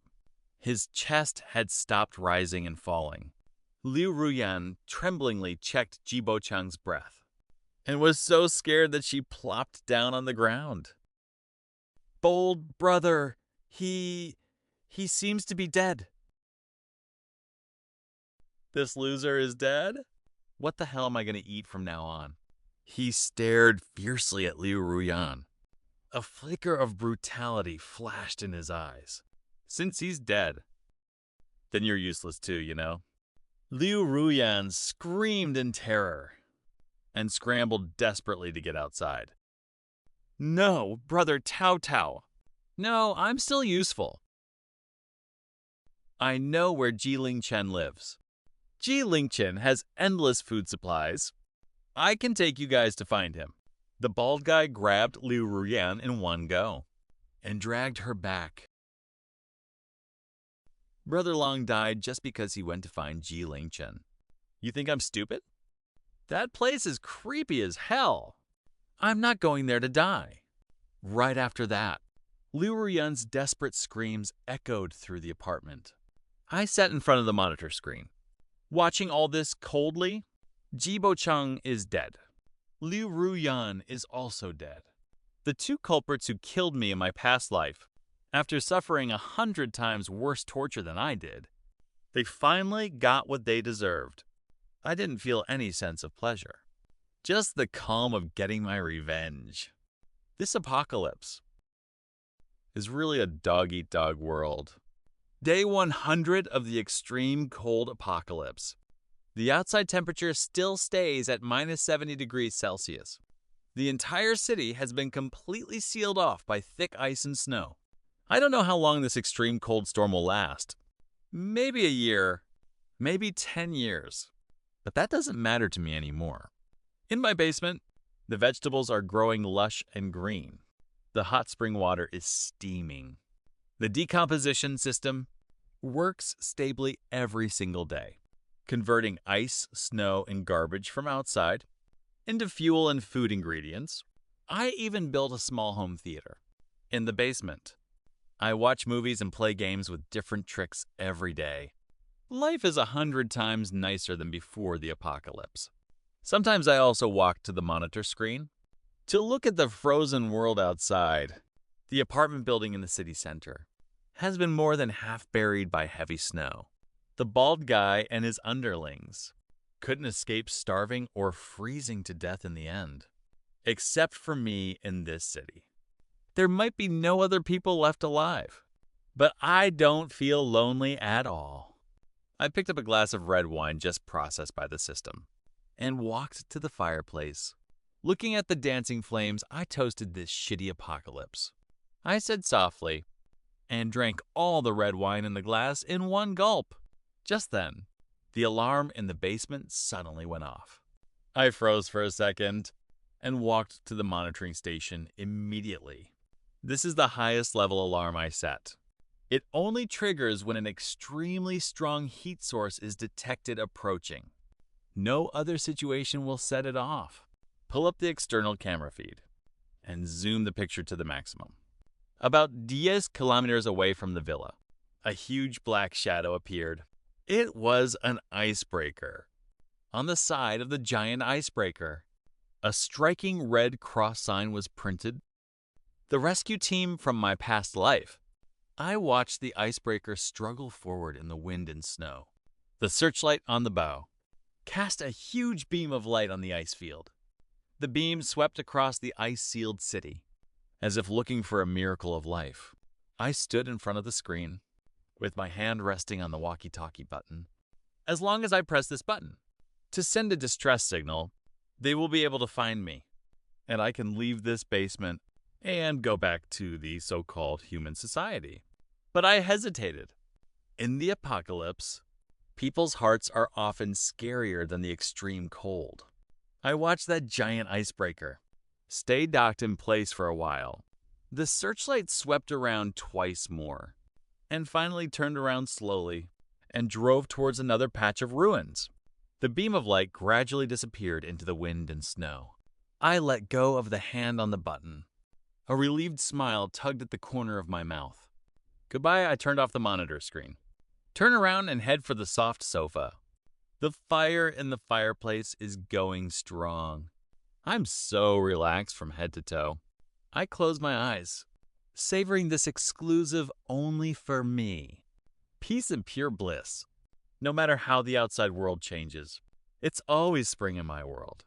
His chest had stopped rising and falling. Liu Ruyan tremblingly checked Jibo-chang's breath and was so scared that she plopped down on the ground. Bold brother, he seems to be dead. This loser is dead? What the hell am I going to eat from now on? He stared fiercely at Liu Ruyan. A flicker of brutality flashed in his eyes. Since he's dead, then you're useless too, you know? Liu Ruyan screamed in terror and scrambled desperately to get outside. No, brother Tao Tao. No, I'm still useful. I know where Ji Lingchen lives. Ji Lingchen has endless food supplies. I can take you guys to find him. The bald guy grabbed Liu Ruyan in one go and dragged her back. Brother Long died just because he went to find Ji Lingchen. You think I'm stupid? That place is creepy as hell. I'm not going there to die. Right after that, Liu Ruyan's desperate screams echoed through the apartment. I sat in front of the monitor screen, watching all this coldly. Jibo-chang is dead. Liu Ruyan is also dead. The two culprits who killed me in my past life, after suffering 100 times worse torture than I did, they finally got what they deserved. I didn't feel any sense of pleasure, just the calm of getting my revenge. This apocalypse is really a dog-eat-dog world. Day 100 of the extreme cold apocalypse. The outside temperature still stays at minus 70 degrees Celsius. The entire city has been completely sealed off by thick ice and snow. I don't know how long this extreme cold storm will last. Maybe a year, maybe 10 years. But that doesn't matter to me anymore. In my basement, the vegetables are growing lush and green. The hot spring water is steaming. The decomposition system works stably every single day, converting ice, snow, and garbage from outside into fuel and food ingredients. I even built a small home theater in the basement. I watch movies and play games with different tricks every day. Life is 100 times nicer than before the apocalypse. Sometimes I also walk to the monitor screen to look at the frozen world outside, the apartment building in the city center, has been more than half buried by heavy snow. The bald guy and his underlings couldn't escape starving or freezing to death in the end, except for me in this city. There might be no other people left alive, but I don't feel lonely at all. I picked up a glass of red wine just processed by the system and walked to the fireplace. Looking at the dancing flames, I toasted this shitty apocalypse. I said softly, and drank all the red wine in the glass in one gulp. Just then, the alarm in the basement suddenly went off. I froze for a second and walked to the monitoring station immediately. This is the highest level alarm I set. It only triggers when an extremely strong heat source is detected approaching. No other situation will set it off. Pull up the external camera feed and zoom the picture to the maximum. About 10 kilometers away from the villa, a huge black shadow appeared. It was an icebreaker. On the side of the giant icebreaker, a striking red cross sign was printed. The rescue team from my past life. I watched the icebreaker struggle forward in the wind and snow. The searchlight on the bow cast a huge beam of light on the ice field. The beam swept across the ice-sealed city, as if looking for a miracle of life. I stood in front of the screen, with my hand resting on the walkie-talkie button. As long as I press this button to send a distress signal, they will be able to find me, and I can leave this basement and go back to the so-called human society. But I hesitated. In the apocalypse, people's hearts are often scarier than the extreme cold. I watched that giant icebreaker stay docked in place for a while. The searchlight swept around twice more, and finally turned around slowly and drove towards another patch of ruins. The beam of light gradually disappeared into the wind and snow. I let go of the hand on the button. A relieved smile tugged at the corner of my mouth. Goodbye, I turned off the monitor screen. Turn around and head for the soft sofa. The fire in the fireplace is going strong. I'm so relaxed from head to toe. I close my eyes, savoring this exclusive only for me. Peace and pure bliss. No matter how the outside world changes, it's always spring in my world.